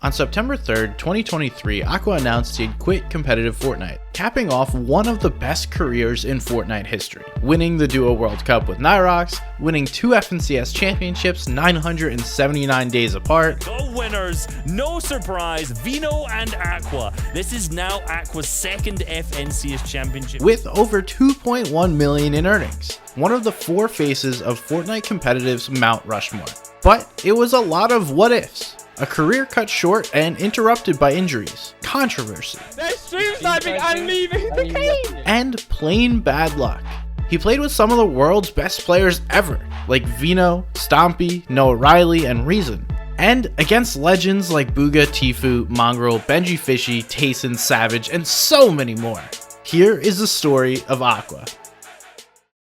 On September 3rd, 2023, Aqua announced he'd quit competitive Fortnite, capping off one of the best careers in Fortnite history, winning the Duo World Cup with Nyrox, winning 2 FNCS championships 979 days apart. The winners, no surprise, Vino and Aqua. This is now Aqua's second FNCS championship. With over 2.1 million in earnings, one of the 4 faces of Fortnite competitive's Mount Rushmore. But it was a lot of what ifs. A career cut short and interrupted by injuries, controversy, I'm leaving the game, and plain bad luck. He played with some of the world's best players ever, like Vino, Stompy, Noah Riley, and Reason, and against legends like Booga, Tfue, Mongrel, Benji Fishy, Tayson, Savage, and so many more. Here is the story of Aqua.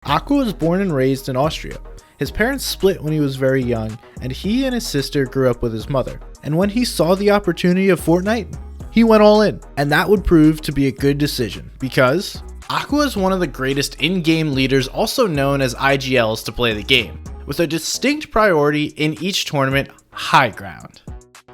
Aqua was born and raised in Austria. His parents split when he was very young, and he and his sister grew up with his mother. And when he saw the opportunity of Fortnite, he went all in. And that would prove to be a good decision, because Aqua is one of the greatest in-game leaders, also known as IGLs, to play the game, with a distinct priority in each tournament: high ground.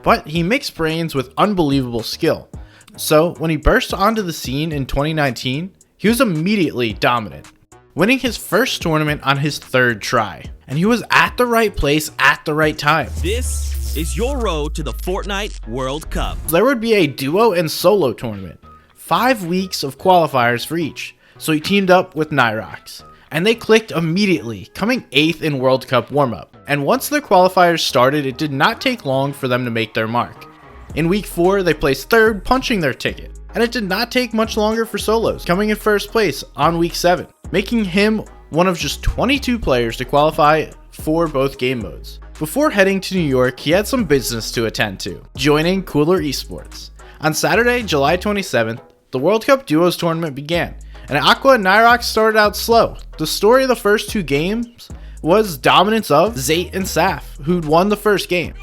But he mixed brains with unbelievable skill. So when he burst onto the scene in 2019, he was immediately dominant, winning his first tournament on his 3rd try. And he was at the right place at the right time. This is your road to the Fortnite World Cup. There would be a duo and solo tournament, 5 weeks of qualifiers for each, so he teamed up with Nyrox. And they clicked immediately, coming 8th in World Cup warm-up. And once the qualifiers started, it did not take long for them to make their mark. In week 4, they placed 3rd, punching their ticket. And it did not take much longer for solos, coming in 1st place on week 7, making him one of just 22 players to qualify for both game modes. Before heading to New York, he had some business to attend to, joining Cooler Esports. On Saturday, July 27th, the World Cup Duos tournament began, and Aqua and Nyrox started out slow. The story of the first 2 games was dominance of Zayt and Saf, who'd won the first game.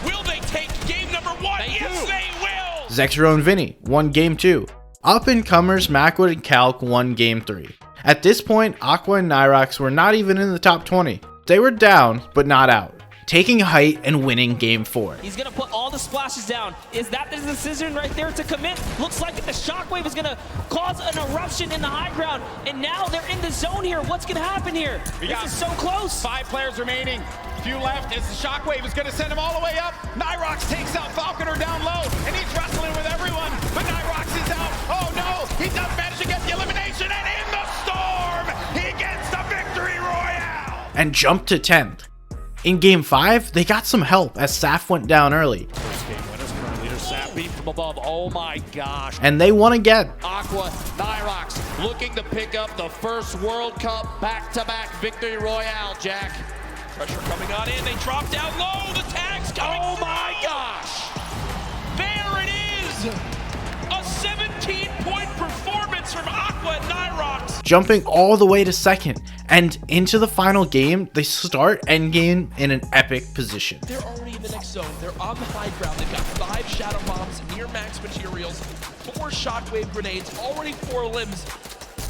Will they take game number 1? Yes, they will! Zexro and Vinny won game 2. Up-and-comers Macwood and Calc won game 3. At this point, Aqua and Nyrox were not even in the top 20. They were down, but not out, taking height and winning game 4. He's gonna put all the splashes down. Is that the decision right there to commit? Looks like the shockwave is gonna cause an eruption in the high ground, and now they're in the zone here. What's gonna happen here? This is so close. 5 players remaining. Few left as the shockwave is going to send him all the way up. Nyrox takes out Falconer down low, and he's wrestling with everyone. But Nyrox is out. Oh no, he does manage to get the elimination, and in the storm, he gets the victory royale. And jumped to 10th. In game 5, they got some help as Saf went down early. First game winners, current leader Saf beat from above. Oh my gosh. And they won again. Aqua, Nyrox looking to pick up the first World Cup back-to-back victory royale, Jack. Pressure coming on in. They drop down low. The tag's coming. Oh my gosh! There it is. A 17-point performance from Aqua and Nyrox. Jumping all the way to 2nd. And into the final game, they start endgame in an epic position. They're already in the next zone. They're on the high ground. They've got 5 shadow bombs, near max materials, 4 shockwave grenades, already 4 limbs.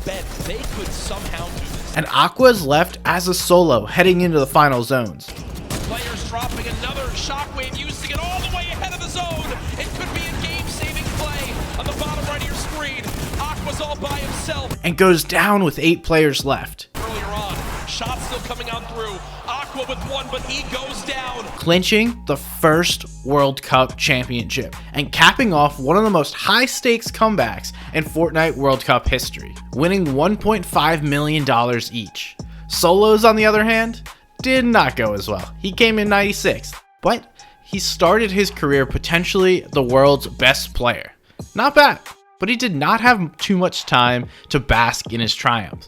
Bet they could somehow do this. And Aqua is left as a solo heading into the final zones. Players dropping another shockwave, using it all the way ahead of the zone. It could be a game-saving play on the bottom right of your screen. Aqua's all by himself. And goes down with 8 players left. Earlier on, shots still coming on through. Aqua with 1, but he goes down. Clinching the first World Cup championship and capping off one of the most high-stakes comebacks in Fortnite World Cup history, winning $1.5 million each. Solos, on the other hand, did not go as well. He came in 96th, but he started his career potentially the world's best player. Not bad, but he did not have too much time to bask in his triumph.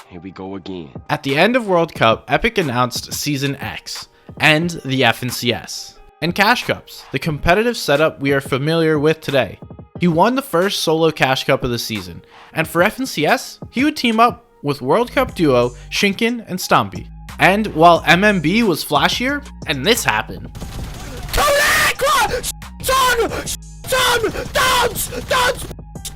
Here we go again. At the end of World Cup, Epic announced Season X and the FNCS and Cash Cups, the competitive setup we are familiar with today. He won the first solo Cash Cup of the season, and for FNCS, he would team up with World Cup duo Shinken and Stompy. And while MMB was flashier, and this happened.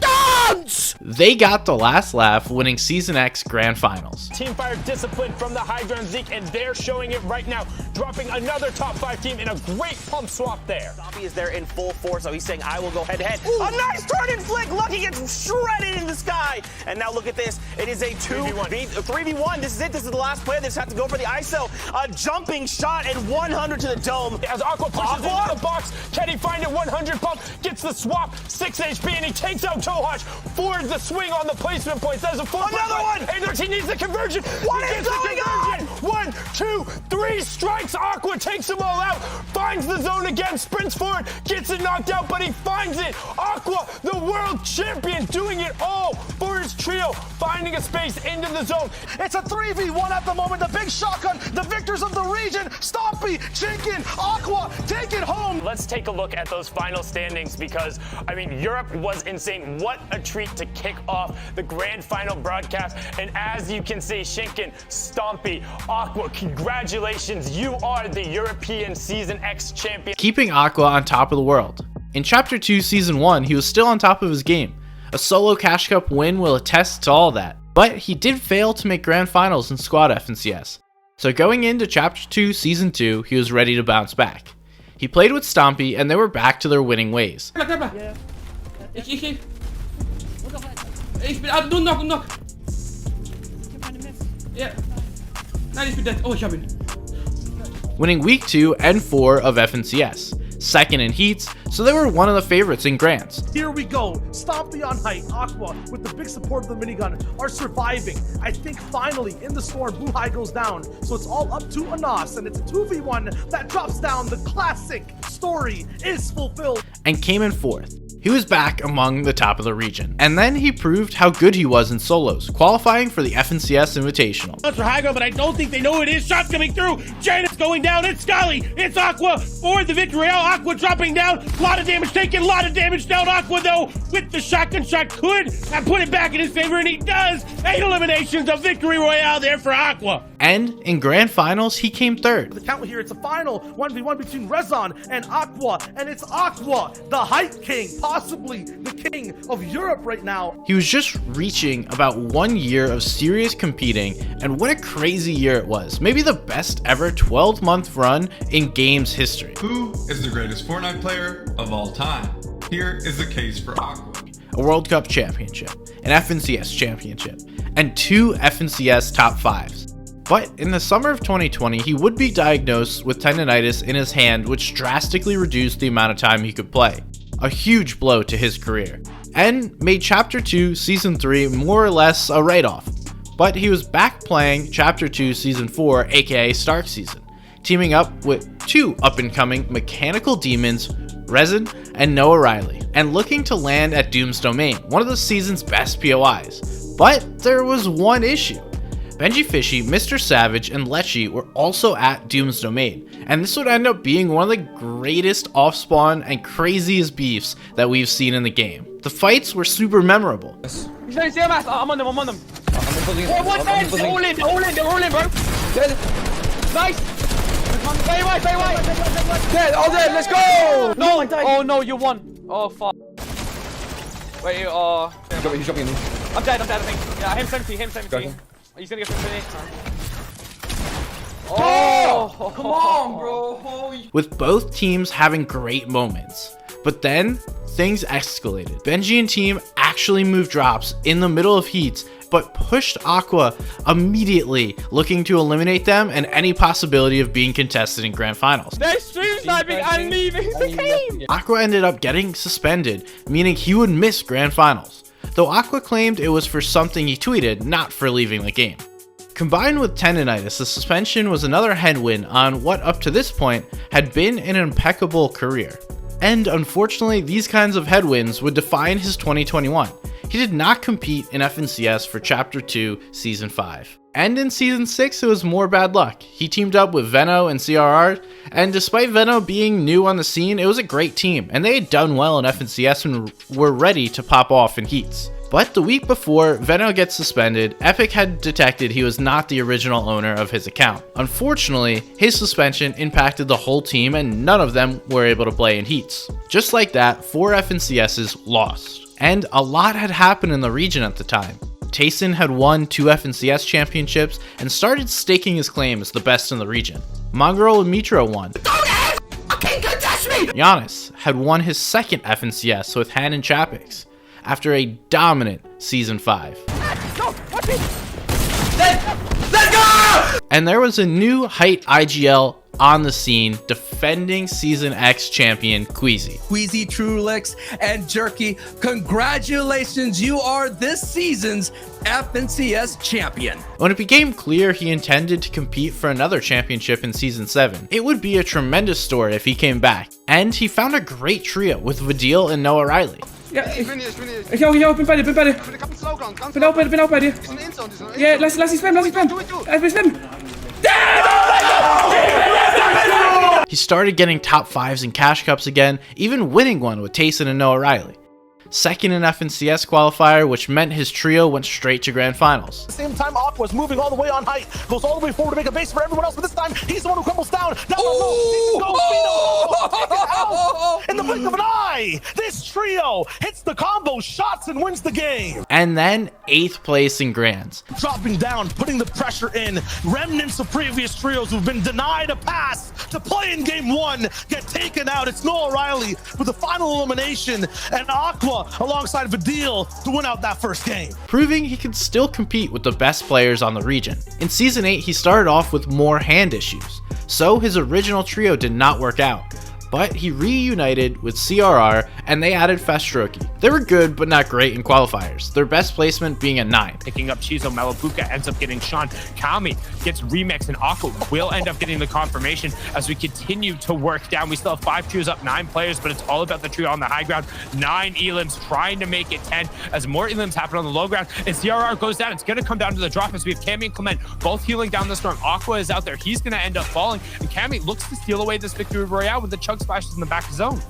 dance! They got the last laugh, winning Season X Grand Finals. Team Fire discipline from the high ground Zeke, and they're showing it right now, dropping another top 5 team in a great pump swap there. Zombie is there in full force, so he's saying, I will go head to head. A nice turn and flick. Lucky gets shredded in the sky. And now look at this. It is a 3v1. This is it. This is the last play. They just have to go for the ISO. A jumping shot at 100 to the dome. As Aqua pushes into the box, can he find it? 100 pump, gets the swap, 6 HP, and he takes out Tohash, forwards the swing on the placement points. That is a 4. Another one! And he needs the conversion. What is going on? 1, 2, 3 strikes. Aqua takes them all out, finds the zone again, sprints forward, gets it knocked out, but he finds it. Aqua, the world champion, doing it all for his trio, finding a space into the zone. It's a 3v1 at the moment. The big shotgun, the victors of the region, Stompy, Chinkin, Aqua, take it home. Let's take a look at those final standings because, I mean, Europe was insane. What a treat to kick off the grand final broadcast. And as you can see, Shinkin, Stompy, Aqua, congratulations. You are the European Season X champion. Keeping Aqua on top of the world. In Chapter 2 Season 1, he was still on top of his game. A solo Cash Cup win will attest to all that. But he did fail to make grand finals in Squad FNCS. So going into Chapter 2 Season 2, he was ready to bounce back. He played with Stompy, and they were back to their winning ways. Ich bin ab, nur noch. Ja. Nein, ich bin dead. Oh, ich hab ihn. Winning Week 2 and 4 of FNCS. Second in heats, so they were one of the favorites in Grands. Here we go. Stompy on height. Aqua, with the big support of the minigun, are surviving. I think finally, in the storm, Buhai goes down. So it's all up to Anas, and it's a 2v1 that drops down. The classic story is fulfilled. And came in 4th. He was back among the top of the region. And then he proved how good he was in solos, qualifying for the FNCS Invitational. That's for Hygo, but I don't think they know it is. Shots coming through. Janet's going down. It's Scully. It's Aqua for the victory royale. Aqua dropping down. A lot of damage taken. A lot of damage down. Aqua, though, with the shotgun shot, could have put it back in his favor, and he does. 8 eliminations of victory royale there for Aqua. And in grand finals, he came 3rd. The count here, it's a final 1v1 between Rezon and Aqua, and it's Aqua, the height king, possibly the king of Europe right now. He was just reaching about 1 year of serious competing, and what a crazy year it was. Maybe the best ever 12-month run in games history. Who is the greatest Fortnite player of all time? Here is the case for Aqua. A World Cup championship, an FNCS championship, and 2 FNCS top 5s. But in the summer of 2020, he would be diagnosed with tendonitis in his hand, which drastically reduced the amount of time he could play. A huge blow to his career, and made Chapter 2 Season 3 more or less a write-off. But he was back playing Chapter 2 Season 4, aka Stark Season, teaming up with 2 up-and-coming mechanical demons, Resin and Noah Riley, and looking to land at Doom's Domain, one of the season's best POIs. But there was one issue. Benji Fishy, Mr. Savage, and Lechy were also at Doom's Domain, and this would end up being one of the greatest off-spawn and craziest beefs that we've seen in the game. The fights were super memorable. I'm on them. Oh, what time? They're all in, bro. Nice. Stay away. Dead, all dead, let's go! No, oh no, you won. Oh, fuck. Wait, He's dropping. I'm dead, I think. Yeah, him 70. He's gonna get 50. Oh, come on, bro. With both teams having great moments. But then, things escalated. Benji and team actually moved drops in the middle of heats, but pushed Aqua immediately, looking to eliminate them and any possibility of being contested in grand finals. They're stream sniping and leaving the game! Aqua ended up getting suspended, meaning he would miss grand finals. Though Aqua claimed it was for something he tweeted, not for leaving the game. Combined with tendonitis, the suspension was another headwind on what up to this point had been an impeccable career. And unfortunately, these kinds of headwinds would define his 2021. He did not compete in FNCS for Chapter 2 Season 5. And in Season 6, it was more bad luck. He teamed up with Veno and CRR, and despite Veno being new on the scene, it was a great team, and they had done well in FNCS and were ready to pop off in heats. But the week before Veno gets suspended, Epic had detected he was not the original owner of his account. Unfortunately, his suspension impacted the whole team and none of them were able to play in heats. Just like that, 4 FNCSs lost. And a lot had happened in the region at the time. Tayson had won 2 FNCS championships and started staking his claim as the best in the region. Mongrel and Mitro won. Giannis had won his 2nd FNCS with Han and Chapix after a dominant Season 5. Let's go! And there was a new height IGL on the scene, defending Season X champion Queasy. Queasy, Trulix, and Jerky, congratulations, you are this season's FNCS champion. When it became clear he intended to compete for another championship in Season 7, it would be a tremendous story if he came back. And he found a great trio with Vadil and Noah Riley. Ja, ich bin bei dir, bin bei dir. Ja, lass ihn spammen. He started getting top 5s in Cash Cups again, even winning one with Tayson and Noah Riley. 2nd in FNCS qualifier, which meant his trio went straight to Grand Finals. At the same time, Aqua's moving all the way on height, goes all the way forward to make a base for everyone else, but this time, he's the one who crumbles down in the blink of an eye! This trio hits the combo shots and wins the game! And then 8th place in Grands. Dropping down, putting the pressure in, remnants of previous trios who've been denied a pass to play in Game 1 get taken out. It's Noah Riley with the final elimination, and Aqua alongside Vadil to win out that first game. Proving he could still compete with the best players on the region. In Season 8, he started off with more hand issues, so his original trio did not work out. But he reunited with CRR and they added Fastroki. They were good but not great in qualifiers, their best placement being a 9. Picking up Chizo, Malabuka ends up getting Sean. Kami gets Remix, and Aqua will end up getting the confirmation as we continue to work down. We still have 5 trios up, 9 players, but it's all about the trio on the high ground. 9 elims trying to make it 10 as more elims happen on the low ground, and CRR goes down. It's going to come down to the drop as we have Cammy and Clement both healing down the storm. Aqua is out there. He's going to end up falling, and Cammy looks to steal away this victory royale with the chug splashes in the back zone.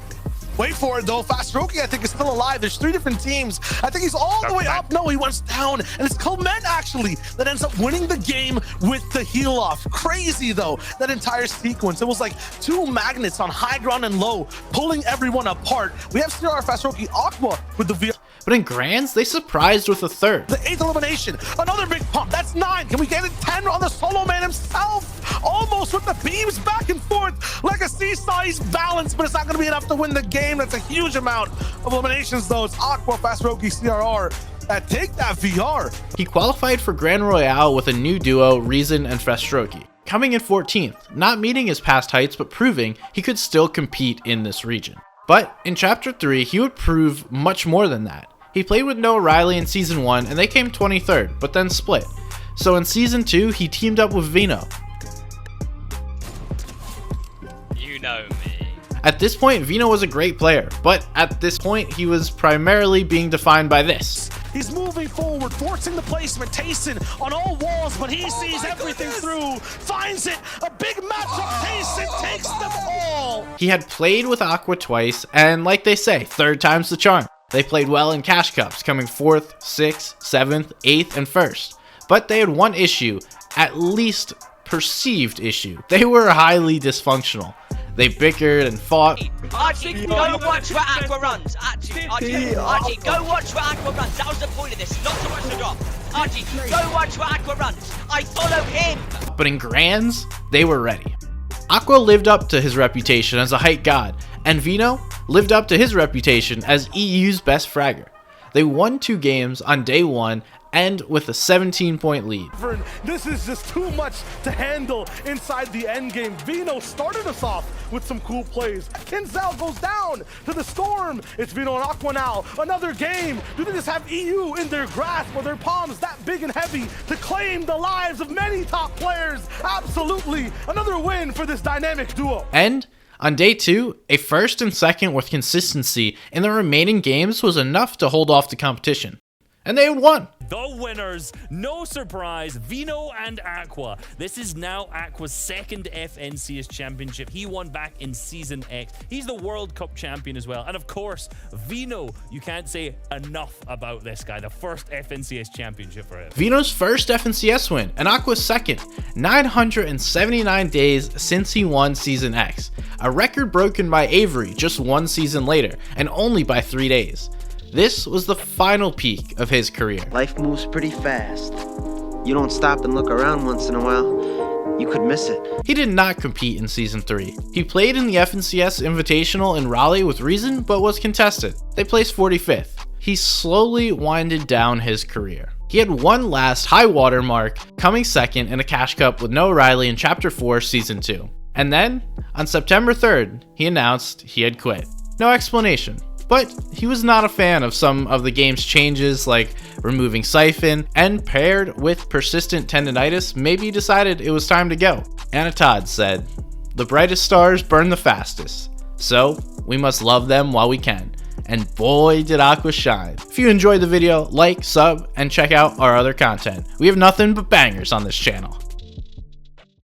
Wait for it though, Fastroki I think is still alive. There's 3 different teams. I think he's all the way up. No, he went down, and it's Clement actually that ends up winning the game with the heal off. Crazy though, that entire sequence. It was like 2 magnets on high ground and low, pulling everyone apart. We have CR Fastroki, Aqua with the VR. But in Grands, they surprised with a 3rd. The 8th elimination, another big pump. That's 9. Can we get it 10 on the solo man himself? Almost with the beams back and forth like a seesaw. He's balanced, but it's not going to be enough to win the game. That's a huge amount of eliminations though. It's Aqua, Fastroki, CRR that take that VR. He qualified for Grand Royale with a new duo, Reason and Fastroki, coming in 14th, not meeting his past heights but proving he could still compete in this region. But in Chapter 3, he would prove much more than that. He played with Noah Riley in Season 1 and they came 23rd, but then split. So in Season 2, he teamed up with Vino. You know me. At this point, Vino was a great player, but at this point, he was primarily being defined by this. He's moving forward, forcing the placement. Tayson on all walls, but he sees everything through. Finds it. A big matchup. Tayson takes them all. He had played with Aqua twice, and like they say, 3rd time's the charm. They played well in Cash Cups, coming 4th, 6th, 7th, 8th, and 1st. But they had one issue, at least perceived issue. They were highly dysfunctional. They bickered and fought. Archie, go watch where Aqua runs. Archie, go watch where Aqua runs. That was the point of this, not to watch the drop. Archie, go watch where Aqua runs. I follow him. But in Grands, they were ready. Aqua lived up to his reputation as a height god, and Vino lived up to his reputation as EU's best fragger. They won 2 games on day 1 and with a 17-point lead. This is just too much to handle inside the end game. Vino started us off with some cool plays. Kinzel goes down to the storm. It's Vino and Aqua now. Another game. Do they just have EU in their grasp or their palms that big and heavy to claim the lives of many top players? Absolutely. Another win for this dynamic duo. And on day 2, a 1st and 2nd with consistency in the remaining games was enough to hold off the competition. And they won. The winners, no surprise, Vino and Aqua. This is now Aqua's 2nd FNCS championship. He won back in Season X. He's the World Cup champion as well. And of course, Vino, you can't say enough about this guy. The 1st FNCS championship for him. Vino's 1st FNCS win and Aqua's 2nd. 979 days since he won Season X. A record broken by Avery just 1 season later and only by 3 days. This was the final peak of his career. Life moves pretty fast. You don't stop and look around once in a while, you could miss it. He did not compete in Season 3. He played in the FNCS Invitational in Raleigh with reason, but was contested. They placed 45th. He slowly winded down his career. He had one last high water mark, coming second in a cash cup with Noah Riley in Chapter 4 Season 2. And then, on September 3rd, he announced he had quit. No explanation. But he was not a fan of some of the game's changes, like removing Siphon, and paired with persistent tendonitis, maybe decided it was time to go. Anna Todd said, "The brightest stars burn the fastest, so we must love them while we can." And boy did Aqua shine. If you enjoyed the video, like, sub, and check out our other content. We have nothing but bangers on this channel.